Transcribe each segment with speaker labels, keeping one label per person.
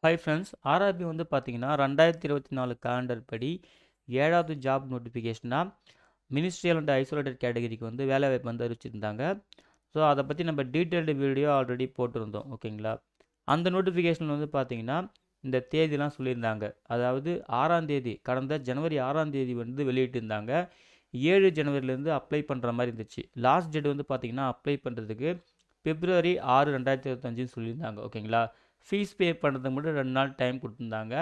Speaker 1: Hi friends, RRB வந்து பார்த்தீங்கன்னா 2024 calendar படி 7வது ஜாப் நோட்டிஃபிகேஷனாக மினிஸ்ட்ரியல் அண்ட் ஐசோலேட்டட் கேட்டகரிக்கு வந்து வேலைவாய்ப்பு வந்து அறிவிச்சிருந்தாங்க. ஸோ அதை பற்றி நம்ம டீட்டெயில்டு வீடியோ ஆல்ரெடி போட்டிருந்தோம், ஓகேங்களா? அந்த நோட்டிஃபிகேஷன் வந்து பார்த்தீங்கன்னா இந்த தேதிலாம் சொல்லியிருந்தாங்க. அதாவது 6ஆம் தேதி, கடந்த ஜனவரி 6ஆம் தேதி வந்து வெளியிட்டிருந்தாங்க. 7 ஜனவரிலேருந்து அப்ளை பண்ணுற மாதிரி இருந்துச்சு. லாஸ்ட் டேட் வந்து பார்த்தீங்கன்னா அப்ளை பண்ணுறதுக்கு பிப்ரவரி 6 2025ன்னு சொல்லியிருந்தாங்க, ஓகேங்களா? ஃபீஸ் பே பண்ணுறதுக்கு மட்டும் 2 நாள் டைம் கொடுத்துருந்தாங்க.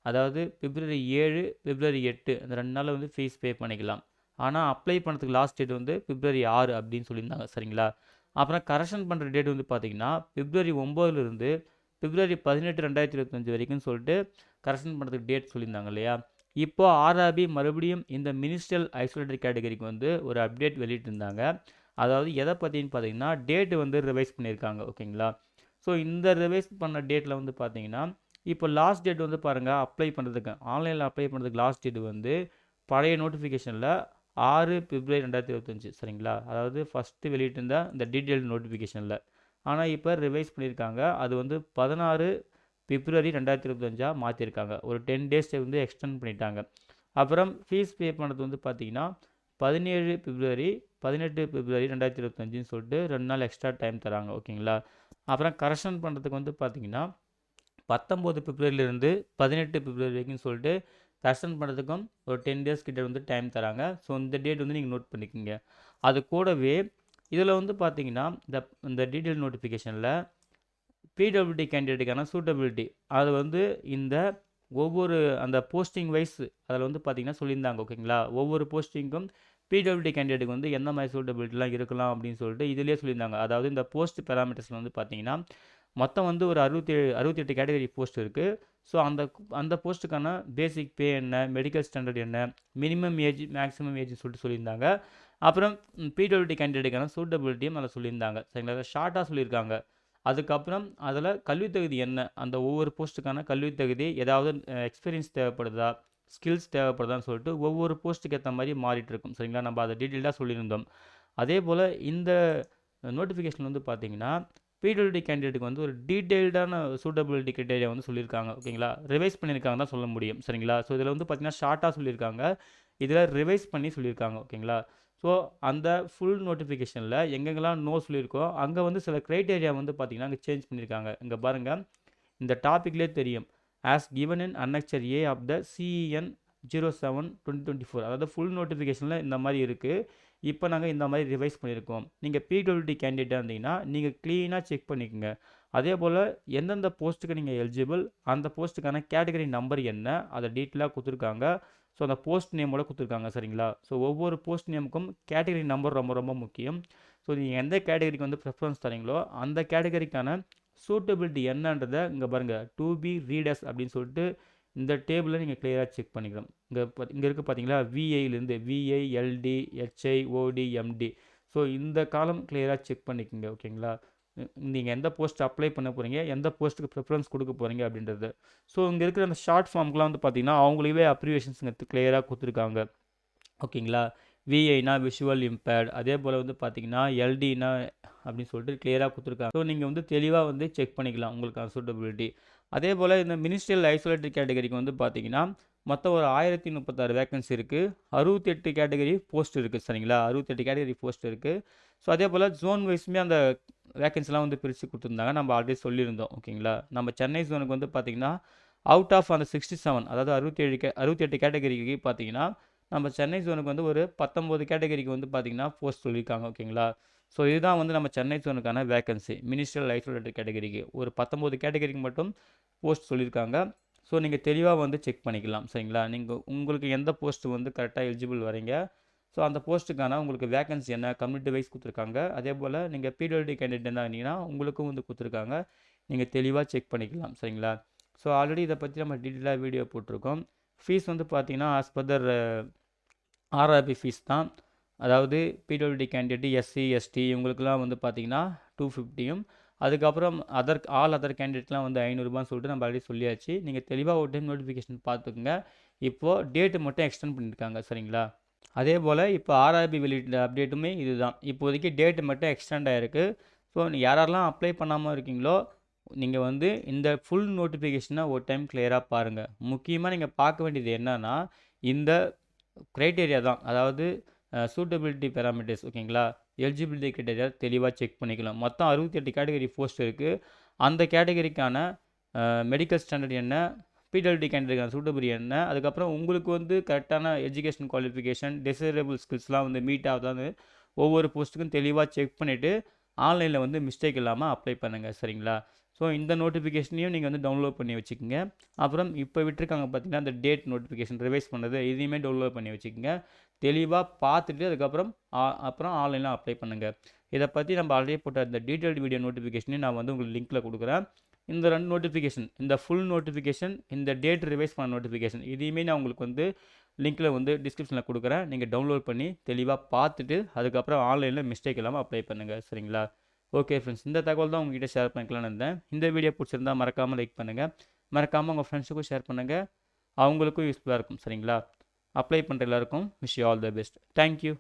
Speaker 1: அதாவது பிப்ரவரி 7, பிப்ரவரி 8 அந்த 2 நாளில் வந்து ஃபீஸ் பே பண்ணிக்கலாம். ஆனால் அப்ளை பண்ணுறதுக்கு லாஸ்ட் டேட் வந்து பிப்ரவரி 6 அப்படின்னு சொல்லியிருந்தாங்க, சரிங்களா? அப்புறம் கரெக்ஷன் பண்ணுற டேட் வந்து பார்த்தீங்கன்னா பிப்ரவரி 9லேருந்து பிப்ரவரி 18 2025 வரைக்கும் சொல்லிட்டு கரெக்ஷன் பண்ணுறதுக்கு டேட் சொல்லியிருந்தாங்க இல்லையா? இப்போ ஆர்ஆர்பி மறுபடியும் இந்த மினிஸ்ட்ரியல் ஐசோலேட்டட் கேட்டகரிக்கு வந்து ஒரு அப்டேட் வெளியிட்டிருந்தாங்க. அதாவது எதை பற்றின்னு பார்த்தீங்கன்னா டேட்டு வந்து ரிவைஸ் பண்ணியிருக்காங்க, ஓகேங்களா? ஸோ இந்த ரிவைஸ் பண்ண டேட்டில் வந்து பார்த்தீங்கன்னா இப்போ லாஸ்ட் டேட் வந்து பாருங்கள், அப்ளை பண்ணுறதுக்கு ஆன்லைனில் அப்ளை பண்ணுறதுக்கு லாஸ்ட் டேட் வந்து பழைய நோட்டிஃபிகேஷனில் 6 பிப்ரவரி 2025, சரிங்களா? அதாவது ஃபஸ்ட்டு வெளியிட்டிருந்த இந்த டீட்டெயில் நோட்டிஃபிகேஷனில். ஆனால் இப்போ ரிவைஸ் பண்ணியிருக்காங்க. அது வந்து 16 பிப்ரவரி 2025 மாற்றிருக்காங்க. ஒரு 10 டேஸ் வந்து எக்ஸ்டெண்ட் பண்ணிட்டாங்க. அப்புறம் ஃபீஸ் பே பண்ணுறது வந்து பார்த்தீங்கன்னா 17 பிப்ரவரி 18 பிப்ரவரி 2025ன்னு சொல்லிட்டு 2 நாள் எக்ஸ்ட்ரா டைம் தராங்க, ஓகேங்களா? அப்புறம் கரெக்ஷன் பண்ணுறதுக்கு வந்து பார்த்தீங்கன்னா 19 பிப்ரவரியிலேருந்து 18 பிப்ரவரி வரைக்கும் சொல்லிட்டு கரெக்ஷன் பண்ணுறதுக்கும் ஒரு 10 டேஸ் கிட்ட வந்து டைம் தராங்க. ஸோ இந்த டேட் வந்து நீங்கள் நோட் பண்ணிக்கோங்க. அது கூடவே இதில் வந்து பார்த்தீங்கன்னா இந்த இந்த டீட்டெயில் நோட்டிஃபிகேஷனில் பிடபிள்யூடி கேண்டிடேட்டுக்கான சூட்டபிலிட்டி அது வந்து இந்த ஒவ்வொரு அந்த போஸ்டிங் வைஸ் அதில் வந்து பார்த்தீங்கன்னா சொல்லியிருந்தாங்க, ஓகேங்களா? ஒவ்வொரு போஸ்டிங்கும் பிடபிள்யூடி கேண்டிடேட்டுக்கு வந்து எந்த மாதிரி சூட்டபிலிட்டிலாம் இருக்கலாம் அப்படின்னு சொல்லிட்டு இதிலே சொல்லியிருந்தாங்க. அதாவது இந்த போஸ்ட் பேராமீட்டர்ஸில் வந்து பார்த்தீங்கன்னா மொத்தம் வந்து ஒரு 68 கேட்டகரி போஸ்ட் இருக்குது. ஸோ அந்த அந்த போஸ்ட்டுக்கான பேசிக் பே என்ன, மெடிக்கல் ஸ்டாண்டர்ட் என்ன, மினிமம் ஏஜ் மேக்ஸிமம் ஏஜ்னு சொல்லிட்டு சொல்லியிருந்தாங்க. அப்புறம் பிடபிள்யூடி கேண்டிடேட்டுக்கான சூட்டபிலிட்டியும் அதில் சொல்லியிருந்தாங்க, சரிங்களா? ஷார்ட்டாக சொல்லியிருக்காங்க. அதுக்கப்புறம் அதில் கல்வித் தகுதி என்ன, அந்த ஒவ்வொரு போஸ்ட்டுக்கான கல்வித் தகுதி ஏதாவது எக்ஸ்பீரியன்ஸ் தேவைப்படுதா, ஸ்கில்ஸ் தேவைப்படுதான்னு சொல்லிட்டு ஒவ்வொரு போஸ்ட்டுக்கு ஏற்ற மாதிரி மாறிட்டு இருக்கும், சரிங்களா? நம்ம அதை டீட்டெயிலாக சொல்லியிருந்தோம். அதே போல் இந்த நோட்டிஃபிகேஷன் வந்து பார்த்தீங்கன்னா பிடபிள்யூடி கேண்டிடேட்டுக்கு வந்து ஒரு டீட்டெயில்டான சூட்டபிலிட்டி கிரைட்டேரியா வந்து சொல்லியிருக்காங்க, ஓகேங்களா? ரிவைஸ் பண்ணியிருக்காங்க தான் சொல்ல முடியும், சரிங்களா? ஸோ இதில் வந்து பார்த்தீங்கன்னா ஷார்ட்டாக சொல்லியிருக்காங்க, இதில் ரிவைஸ் பண்ணி சொல்லியிருக்காங்க, ஓகேங்களா? ஸோ அந்த ஃபுல் நோட்டிஃபிகேஷனில் எங்கெங்கெல்லாம் நோ சொல்லியிருக்கோ அங்கே வந்து சில க்ரைட்டேரியா வந்து பார்த்தீங்கன்னா அங்கே சேஞ்ச் பண்ணியிருக்காங்க. இங்கே பாருங்கள், இந்த டாப்பிக்லேயே தெரியும். As given in annexure A of the C N 07/2024, அதாவது ஃபுல் நோட்டிஃபிகேஷனில் இந்த மாதிரி இருக்குது. இப்போ நாங்கள் இந்த மாதிரி ரிவைஸ் பண்ணியிருக்கோம். நீங்கள் பிடபிள்யூடி கேண்டிடேட்டாக இருந்தீங்கன்னா நீங்கள் க்ளீனாக செக் பண்ணிக்கோங்க. அதே போல் எந்தெந்த போஸ்ட்டுக்கு நீங்கள் எலிஜிபிள், அந்த போஸ்ட்டுக்கான கேட்டகரி நம்பர் என்ன, அதை டீட்டெயிலாக கொடுத்துருக்காங்க. ஸோ அந்த போஸ்ட் நேமோட கொடுத்துருக்காங்க, சரிங்களா? ஸோ ஒவ்வொரு போஸ்ட் நேமுக்கும் கேட்டகரி நம்பர் ரொம்ப ரொம்ப முக்கியம். ஸோ நீங்கள் எந்த கேட்டகரிக்கு வந்து ப்ரிஃபரன்ஸ் தரீங்களோ அந்த கேட்டகரிக்கான சூட்டபிலிட்டி என்னன்றதை இங்கே பாருங்கள், டு பி ரீடர்ஸ் அப்படின்னு சொல்லிட்டு இந்த டேபிளில் நீங்கள் கிளியராக செக் பண்ணிக்கலாம். இங்கே இருக்குது பார்த்தீங்களா, விஐலேருந்து விஐஎல்டி ஹெச்ஐ ஓடி எம்டி. ஸோ இந்த காலம் கிளியராக செக் பண்ணிக்கோங்க, ஓகேங்களா? நீங்கள் எந்த போஸ்ட் அப்ளை பண்ண போகிறீங்க, எந்த போஸ்ட்டுக்கு ப்ரிஃபரன்ஸ் கொடுக்க போகிறீங்க அப்படின்றது. ஸோ இங்கே இருக்கிற அந்த ஷார்ட் ஃபார்முக்குலாம் வந்து பார்த்தீங்கன்னா அவங்களே அப்ரிவேஷன்ஸ் கிளியராக கொடுத்துருக்காங்க, ஓகேங்களா? விஐனா விஷுவல் இம்பேர்ட், அதே போல் வந்து பார்த்தீங்கன்னா எல்டினா அப்படின்னு சொல்லிட்டு கிளியராக கொடுத்துருக்காங்க. ஸோ நீங்கள் வந்து தெளிவாக வந்து செக் பண்ணிக்கலாம் உங்களுக்கான சூட்டபிலிட்டி. அதே போல் இந்த மினிஸ்ட்ரியல் ஐசோலேட்டட் கேட்டகரிக்கு வந்து பார்த்தீங்கன்னா மொத்தம் ஒரு 1036 வேக்கன்சி இருக்குது. 68 கேட்டகரி போஸ்ட் இருக்குது, சரிங்களா? 68 கேட்டகரி போஸ்ட் இருக்குது. ஸோ அதே போல் ஜோன் வைஸுமே அந்த வேக்கன்சிலாம் வந்து பிரித்து கொடுத்துருந்தாங்க. நம்ம ஆல்ரெடி சொல்லியிருந்தோம், ஓகேங்களா? நம்ம சென்னை ஜோனுக்கு வந்து பார்த்திங்கன்னா அவுட் ஆஃப் அந்த 67, அதாவது 68 கேட்டகரிக்கு பார்த்தீங்கன்னா நம்ம சென்னை ஜோனுக்கு வந்து ஒரு 19 கேட்டகரிக்கு வந்து பார்த்திங்கன்னா போஸ்ட் சொல்லியிருக்காங்க, ஓகேங்களா? ஸோ இதுதான் வந்து நம்ம சென்னை ஜோனுக்கான வேக்கன்சி. மினிஸ்ட்ரியல் ஐசோலேட்டட் கேட்டகரிக்கு ஒரு 19 கேட்டகரிக்கு மட்டும் போஸ்ட் சொல்லியிருக்காங்க. ஸோ நீங்கள் தெளிவாக வந்து செக் பண்ணிக்கலாம், சரிங்களா? நீங்கள் உங்களுக்கு எந்த போஸ்ட் வந்து கரெக்டாக எலிஜிபிள் வரீங்க, ஸோ அந்த போஸ்ட்டுக்கான உங்களுக்கு வேக்கன்சி என்ன கம்யூனிட்டி வைஸ் கொடுத்துருக்காங்க. அதே போல் நீங்கள் பிடபிள்யூடி கேண்டிடேட் தான் இருந்தீங்கன்னா உங்களுக்கும் வந்து கொடுத்துருக்காங்க. நீங்கள் தெளிவாக செக் பண்ணிக்கலாம், சரிங்களா? ஸோ ஆல்ரெடி இதை பற்றி நம்ம டீட்டெயிலாக வீடியோ போட்டிருக்கோம். ஃபீஸ் வந்து பார்த்தீங்கன்னா ஆஸ் பர் தர் ஆர்ஆர்பி ஃபீஸ் தான். அதாவது பிடபிள்யூடி கேண்டிடேட் எஸ்சி எஸ்டி இவங்களுக்குலாம் வந்து பார்த்தீங்கன்னா 250யும், அதுக்கப்புறம் ஆல் அதர் கேண்டிடேட்லாம் வந்து 500 சொல்லிட்டு நம்ம ஆல்ரெடி சொல்லியாச்சு. நீங்கள் தெளிவாக ஒரு டைம் நோட்டிஃபிகேஷன் பார்த்துக்குங்க. இப்போது டேட்டு மட்டும் எக்ஸ்டெண்ட் பண்ணியிருக்காங்க, சரிங்களா? அதே போல் இப்போ ஆர்ஆர்பி வெளியிட்ட அப்டேட்டுமே இதுதான். இப்போதைக்கு டேட்டு மட்டும் எக்ஸ்டெண்ட் ஆகிருக்கு. ஸோ யாரெல்லாம் அப்ளை பண்ணாமல் இருக்கீங்களோ நீங்கள் வந்து இந்த ஃபுல் நோட்டிஃபிகேஷனை ஒரு டைம் கிளியராக பாருங்கள். முக்கியமாக நீங்கள் பார்க்க வேண்டியது என்னன்னா, இந்த க்ரைட்டேரியா தான். அதாவது சூட்டபிலிட்டி பேராமீட்டர்ஸ் ஓகேங்களா? எலிஜிபிலிட்டி க்ரைட்டேரியா தெளிவாக செக் பண்ணிக்கலாம். மொத்தம் 68 கேட்டகரி போஸ்ட் இருக்குது. அந்த கேட்டகரிக்கான மெடிக்கல் ஸ்டாண்டர்ட் என்ன, பிடபிள்யூடி கேண்டிடேட்கான சூட்டபிலிட்டி என்ன, அதுக்கப்புறம் உங்களுக்கு வந்து கரெக்டான எஜுகேஷன் குவாலிஃபிகேஷன், டிசைரபிள் ஸ்கில்ஸ்லாம் வந்து மீட் ஆகுதான்னு ஒவ்வொரு போஸ்ட்டுக்கும் தெளிவாக செக் பண்ணிவிட்டு ஆன்லைனில் வந்து மிஸ்டேக் இல்லாமல் அப்ளை பண்ணுங்கள். சரிங்களா? ஸோ இந்த நோட்டிஃபிகேஷனையும் நீங்கள் வந்து டவுன்லோட் பண்ணி வச்சுக்கோங்க. அப்புறம் இப்போ விட்டுருக்காங்க பார்த்தீங்கன்னா, அந்த டேட் நோட்டிஃபிகேஷன் ரிவைஸ் பண்ணது இதையுமே டவுன்லோட் பண்ணி வச்சுக்கோங்க. தெளிவாக பார்த்துட்டு அதுக்கப்புறம் அப்புறம் ஆன்லைனில் அப்ளை பண்ணுங்கள். இதை பற்றி நம்ம ஆல்ரெடி போட்ட அந்த டீட்டெயில்டு வீடியோ நோட்டிஃபிகேஷனையும் நான் வந்து உங்களுக்கு லிங்க்கில் கொடுக்குறேன். இந்த 2 நோட்டிஃபிகேஷன், இந்த ஃபுல் நோட்டிஃபிகேஷன், இந்த டேட் ரிவைஸ் பண்ண நோட்டிஃபிகேஷன் இதையுமே நான் உங்களுக்கு வந்து லிங்க்கில் வந்து டிஸ்கிரிப்ஷனில் கொடுக்குறேன். நீங்கள் டவுன்லோட் பண்ணி தெளிவாக பார்த்துட்டு அதுக்கப்புறம் ஆன்லைனில் மிஸ்டேக் இல்லாமல் அப்ளை பண்ணுங்கள். சரிங்களா? ஓகே ஃப்ரெண்ட்ஸ், இந்த தகவல் தான் உங்ககிட்ட ஷேர் பண்ணிக்கலாம்னு இருந்தேன். இந்த வீடியோ பிடிச்சிருந்தா மறக்காமல் லைக் பண்ணுங்கள். மறக்காமல் உங்கள் ஃப்ரெண்ட்ஸுக்கும் ஷேர் பண்ணுங்கள். அவங்களுக்கும் யூஸ்ஃபுல்லாக இருக்கும். சரிங்களா? அப்ளை பண்ணுற எல்லாருக்கும் wish you all the best. Thank you.